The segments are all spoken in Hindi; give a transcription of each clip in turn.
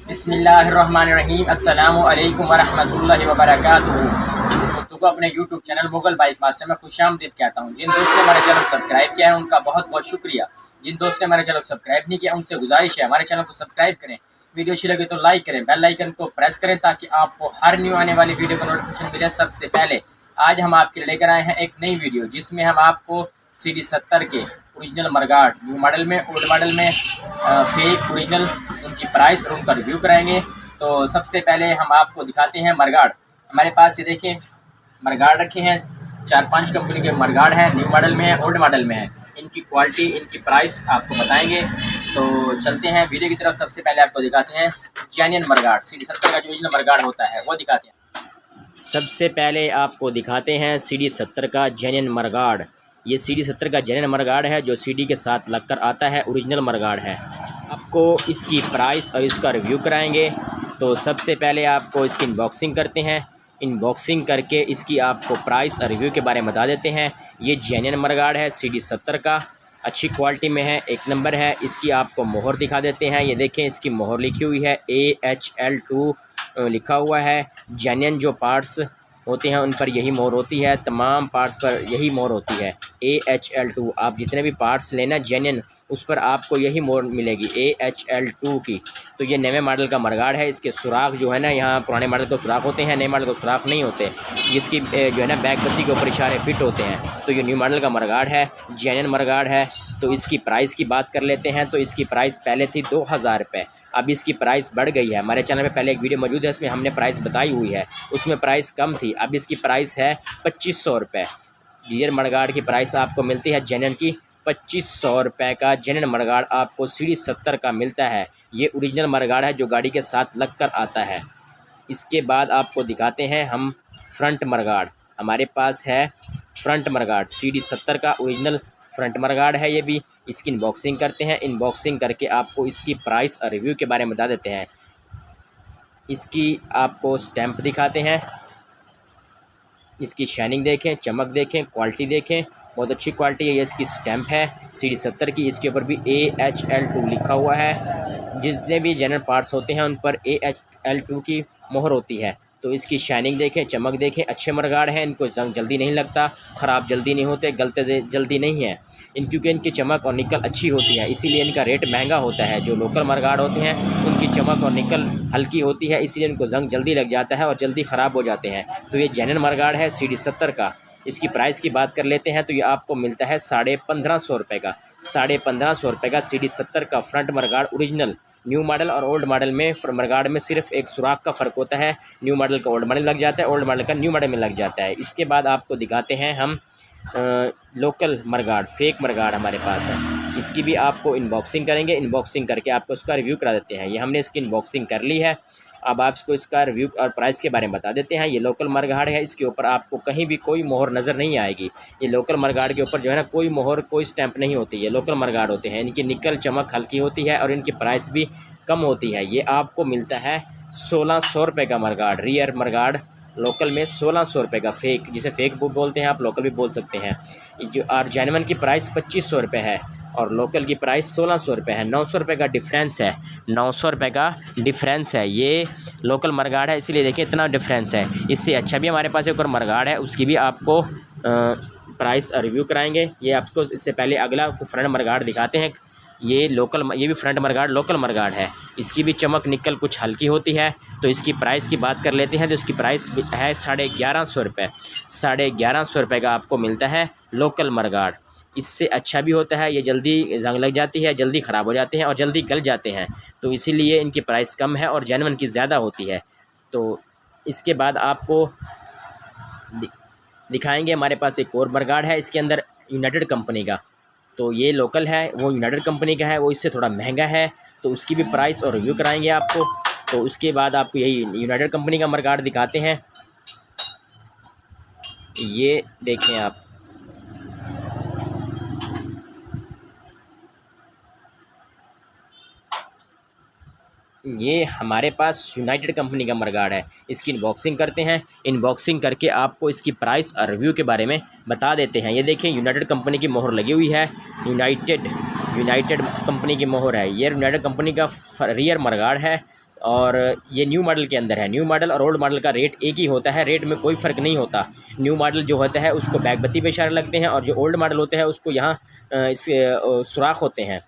बिस्मिल्लाहिर्रहमानिर्रहीम अस्सलामु अलैकुम वरहमतुल्लाहि वबरकातुहू। दोस्तों को अपने YouTube channel Mughal bike master में खुशामदीद कहता हूँ। जिन दोस्तों ने हमारे चैनल को सब्सक्राइब किया है उनका बहुत बहुत शुक्रिया। जिन दोस्तों ने हमारे चैनल को सब्सक्राइब नहीं किया उनसे गुजारिश है हमारे चैनल को सब्सक्राइब करें, वीडियो अच्छी लगे तो लाइक करें, बेल आइकन को प्रेस करें ताकि आपको हर न्यू आने वाली वीडियो का नोटिफिकेशन मिले सबसे पहले। आज हम आपके लिए लेकर आए हैं एक नई वीडियो जिसमें हम आपको CD70 के ओरिजिनल मरगाड न्यू मॉडल में, ओल्ड मॉडल में, फेक, ओरिजिनल, उनकी प्राइस और उनका रिव्यू कराएंगे। तो सबसे पहले हम आपको दिखाते हैं मरगाड। हमारे पास ये देखें मरगाड रखे हैं, 4-5 कंपनी के मरगाड हैं, न्यू मॉडल में है, ओल्ड मॉडल में है। इनकी क्वालिटी, इनकी प्राइस आपको बताएंगे। तो चलते हैं वीडियो की तरफ। सबसे पहले आपको दिखाते हैं जेन्युइन मरगाड, CD70 का जो ओरिजिनल मरगाड होता है वो दिखाते हैं। सबसे पहले आपको दिखाते हैं CD70 का जेन्युइन मरगाड। ये CD70 का जेन्युइन मरगाड है जो CD के साथ लगकर आता है, ओरिजिनल मरगाड है। आपको इसकी प्राइस और इसका रिव्यू कराएंगे। तो सबसे पहले आपको इसकी इनबॉक्सिंग करते हैं। इनबॉक्सिंग करके इसकी आपको प्राइस और रिव्यू के बारे में बता देते हैं। ये जेन्युइन मरगाड है, CD70 का, अच्छी क्वालिटी में है, एक नंबर है। इसकी आपको मोहर दिखा देते हैं। ये देखें इसकी मोहर लिखी हुई है, AHL2 लिखा हुआ है। जेन्युइन जो पार्ट्स होते हैं उन पर यही मोहर होती है, तमाम पार्ट्स पर यही मोहर होती है, AHL2। आप जितने भी पार्ट्स लेना जेन्युइन उस पर आपको यही मोहर मिलेगी, AHL2 की। तो ये नए मॉडल का मरगाड है। इसके सुराख जो है ना, यहाँ पुराने मॉडल को सुराख होते हैं, नए मॉडल को सुराख नहीं होते। जिसकी जो है ना बैक बत्ती के ऊपर इशारे फिट होते हैं। तो ये न्यू मॉडल का मरगाड है, जेन्युइन मरगाड है। तो इसकी प्राइस की बात कर लेते हैं। तो इसकी प्राइस पहले थी 2000 रुपये, अब इसकी प्राइस बढ़ गई है। हमारे चैनल पे पहले एक वीडियो मौजूद है, उसमें हमने प्राइस बताई हुई है, उसमें प्राइस कम थी। अब इसकी प्राइस है 2500 रुपये। रियर मरगाड की प्राइस आपको मिलती है जेन्युइन की 2500 रुपये का जेन्युइन मरगाड आपको CD70 का मिलता है। ये ओरिजिनल मरगाड है जो गाड़ी के साथ लग कर आता है। इसके बाद आपको दिखाते हैं हम फ्रंट मरगाड। हमारे पास है फ्रंट मरगाड, CD70 का ओरिजिनल फ्रंट मरगाड है ये भी। इसकी इनबॉक्सिंग करते हैं। इनबॉक्सिंग करके आपको इसकी प्राइस और रिव्यू के बारे में बता देते हैं। इसकी आपको स्टैंप दिखाते हैं। इसकी शाइनिंग देखें, चमक देखें, क्वालिटी देखें, बहुत अच्छी क्वालिटी है। ये इसकी स्टैंप है CD70 की। इसके ऊपर भी AHL2 लिखा हुआ है। जितने भी जेन्युइन पार्ट्स होते हैं उन पर AHL2 की मोहर होती है। तो इसकी शाइनिंग देखें, चमक देखें, अच्छे मरगाड हैं। इनको जंग जल्दी नहीं लगता, ख़राब जल्दी नहीं होते, गलते जल्दी नहीं है क्योंकि इनकी चमक और निकल अच्छी होती है, इसीलिए इनका रेट महंगा होता है। जो लोकल मरगाड होते हैं उनकी चमक और निकल हल्की होती है, इसीलिए इनको जंग जल्दी लग जाता है और जल्दी ख़राब हो जाते हैं। तो ये जेन्युइन मरगाड है CD70 का। इसकी प्राइस की बात कर लेते हैं। तो ये आपको मिलता है 1550 रुपये का, 1550 रुपये का CD70 का फ्रंट मरगाड ओरिजिनल। न्यू मॉडल और ओल्ड मॉडल में मरगाड में सिर्फ एक सुराख का फ़र्क होता है। न्यू मॉडल का ओल्ड मॉडल लग जाता है, ओल्ड मॉडल का न्यू मॉडल में लग जाता है। इसके बाद आपको दिखाते हैं हम लोकल मरगाड, फेक मरगाड हमारे पास है। इसकी भी आपको इनबॉक्सिंग करेंगे। इनबॉक्सिंग करके आपको इसका रिव्यू करा देते हैं। ये हमने इसकी इनबॉक्सिंग कर ली है। अब आपको इसका रिव्यू और प्राइस के बारे में बता देते हैं। ये लोकल मरगाड है, इसके ऊपर आपको कहीं भी कोई मोहर नज़र नहीं आएगी। ये लोकल मरगाड के ऊपर जो है ना कोई मोहर, कोई स्टैंप नहीं होती। ये लोकल मरगाड होते हैं। इनकी निकल चमक हल्की होती है और इनकी प्राइस भी कम होती है। ये आपको मिलता है 1600 रुपये का मरगाड, रियर मरगाड लोकल में 1600 रुपये का। फेक, जिसे फेक बोलते हैं, आप लोकल भी बोल सकते हैं। जो और जेन्युइन की प्राइस 2500 रुपये है और लोकल की प्राइस 1600 रुपये है। 900 रुपये का डिफरेंस है, 900 रुपये का डिफरेंस है। ये लोकल मरगाड है, इसीलिए देखिए इतना डिफरेंस है। इससे अच्छा भी हमारे पास एक और मरगाड है, उसकी भी आपको प्राइस रिव्यू कराएंगे। ये आपको इससे पहले अगला फ्रंट मरगाड दिखाते हैं। ये भी फ्रंट मरगाड लोकल मरगाड है। इसकी भी चमक निकल कुछ हल्की होती है। तो इसकी प्राइस की बात कर लेते हैं। तो इसकी प्राइस है 1150 रुपये, 1150 रुपये का आपको मिलता है लोकल मरगाड। इससे अच्छा भी होता है, ये जल्दी जंग लग जाती है, जल्दी ख़राब हो जाते हैं और जल्दी गल जाते हैं। तो इसीलिए इनकी प्राइस कम है और जेन्युइन की ज़्यादा होती है। तो इसके बाद आपको दिखाएंगे हमारे पास एक और मरगाड है। इसके अंदर यूनाइटेड कंपनी का, तो ये लोकल है, वो यूनाइटेड कंपनी का है, वो इससे थोड़ा महंगा है। तो उसकी भी प्राइस और रिव्यू कराएंगे आपको। तो उसके बाद आपको यही यूनाइटेड कंपनी का मरगाड दिखाते हैं। ये देखें आप, ये हमारे पास यूनाइटेड कंपनी का मरगाड है। इसकी इनबॉक्सिंग करते हैं। इनबॉक्सिंग करके आपको इसकी प्राइस और रिव्यू के बारे में बता देते हैं। ये देखिए यूनाइटेड कंपनी की मोहर लगी हुई है, यूनाइटेड कंपनी की मोहर है। ये यूनाइटेड कंपनी का रियर मरगाड है और ये न्यू मॉडल के अंदर है। न्यू मॉडल और ओल्ड मॉडल का रेट एक ही होता है, रेट में कोई फ़र्क नहीं होता। न्यू मॉडल जो होता है उसको बैकबत्ती पे इशारे लगते हैं और जो ओल्ड मॉडल होते हैं उसको यहाँ इसके सुराख होते हैं।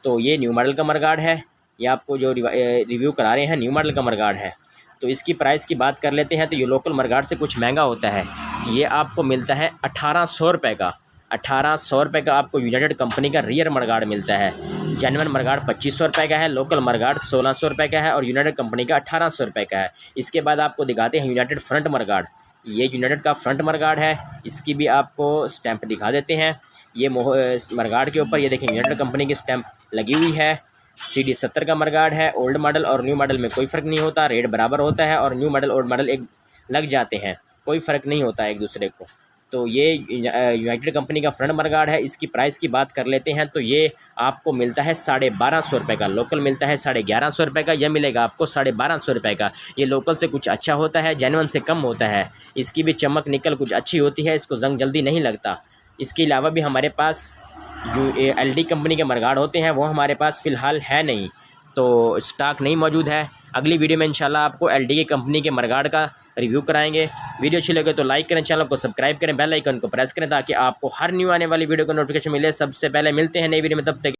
तो ये न्यू मॉडल का मडगार्ड है, ये आपको जो रिव्यू करा रहे हैं न्यू मॉडल का मडगार्ड है। तो इसकी प्राइस की बात कर लेते हैं तो ये लोकल मडगार्ड से कुछ महंगा होता है। ये आपको मिलता है 1800 रुपये का। 1800 रुपये का आपको यूनाइटेड कंपनी का रियर मडगार्ड मिलता है। जेन्युइन मडगार्ड 2500 रुपये का है, लोकल मडगार्ड 1600 रुपये का है और यूनाइटेड कंपनी का 1800 रुपये का है। इसके बाद आपको दिखाते हैं यूनाइटेड फ्रंट मडगार्ड। ये यूनाइटेड का फ्रंट मडगार्ड है, इसकी भी आपको स्टैंप दिखा देते हैं। ये मडगार्ड के ऊपर ये देखें यूनाइटेड कंपनी की स्टैंप लगी हुई है। CD 70 का मडगार्ड है। ओल्ड मॉडल और न्यू मॉडल में कोई फ़र्क नहीं होता, रेट बराबर होता है और न्यू मॉडल ओल्ड मॉडल एक लग जाते हैं, कोई फ़र्क नहीं होता एक दूसरे को। तो ये यूनाइटेड कंपनी का फ्रंट मडगार्ड है। इसकी प्राइस की बात कर लेते हैं तो ये आपको मिलता है 1250 रुपये का। लोकल मिलता है 1150 रुपये का, यह मिलेगा आपको 1250 रुपये का। ये लोकल से कुछ अच्छा होता है, जेन्युइन से कम होता है। इसकी भी चमक निकल कुछ अच्छी होती है, इसको जंग जल्दी नहीं लगता। इसके अलावा भी हमारे पास जो LD कंपनी के मडगार्ड होते हैं वो हमारे पास फ़िलहाल है नहीं, तो स्टॉक नहीं मौजूद है। अगली वीडियो में इंशाल्लाह आपको LD की कंपनी के मडगार्ड का रिव्यू कराएंगे। वीडियो अच्छी लगे तो लाइक करें, चैनल को सब्सक्राइब करें, बेल आइकन को प्रेस करें ताकि आपको हर न्यू आने वाली वीडियो का नोटिफिकेशन मिले सबसे पहले। मिलते हैं नई वीडियो में, तब तक